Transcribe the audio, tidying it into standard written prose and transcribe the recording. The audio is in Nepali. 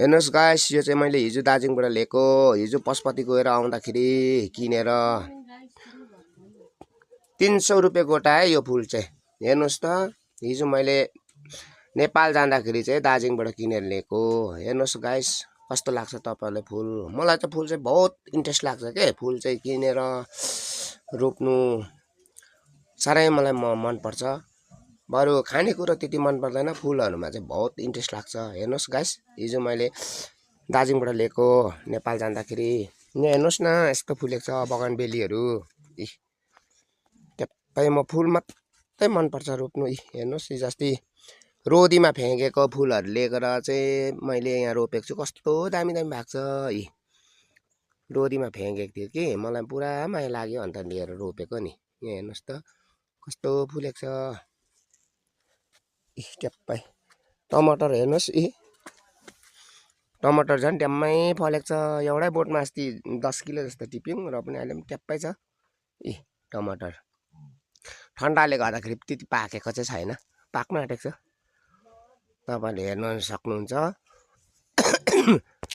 हेर्नुहोस् गाइस, यो चाहिँ मैले हिजो दार्जिलिङबाट लिएको। हिजो पशुपति गएर आउँदाखेरि किनेर 300 रुपियाँ गोटा है यो फुल चाहिँ। हेर्नुहोस् त, हिजो मैले नेपाल जाँदाखेरि चाहिँ दार्जिलिङबाट किनेर लिएको। हेर्नुहोस् गाइस, कस्तो लाग्छ तपाईहरुलाई फुल। मलाई त फुल चाहिँ बहुत इन्ट्रेस्ट लाग्छ के, फुल चाहिँ किनेर रोप्नु साह्रै मलाई मन पर्छ। बरु खानेकुरा त्यति मन पर्दैन, फुलहरुमा चाहिँ बहुत इन्ट्रेस्ट लाग्छ। हेर्नुहोस् गाइस, हिजो मैले दार्जिलिङबाट लिएको नेपाल जाँदाखेरि। यहाँ हेर्नुहोस् न, यस्तो फुलेको छ बगानबेलीहरु। ट्याप्पै म फुल मात्रै मन पर्छ रोप्नु। हेर्नुहोस्, हिजोअस्ति रोदीमा फ्याँकेको फुलहरु लिएर चाहिँ मैले यहाँ रोपेको छु। कस्तो दामी दामी भएको छ। रोदीमा फ्याँकेको थियो कि मलाई पुरा माया लाग्यो, अन्त लिएर रोपेको नि। यहाँ हेर्नुहोस् त, कस्तो फुलेको छ। ट्याप्पै टमाटर हेर्नुहोस्, टमाटर झन् ट्याम्मै फलेको छ। एउटै बोटमा अस्ति 10 किलो जस्तो टिप्यौँ र पनि अहिले पनि ट्याप्पै छ। टमाटर ठन्डाले गर्दाखेरि त्यति पाकेको चाहिँ छैन, पाक्न आँटेको छ। तपाईले हेर्न सक्नुहुन्छ।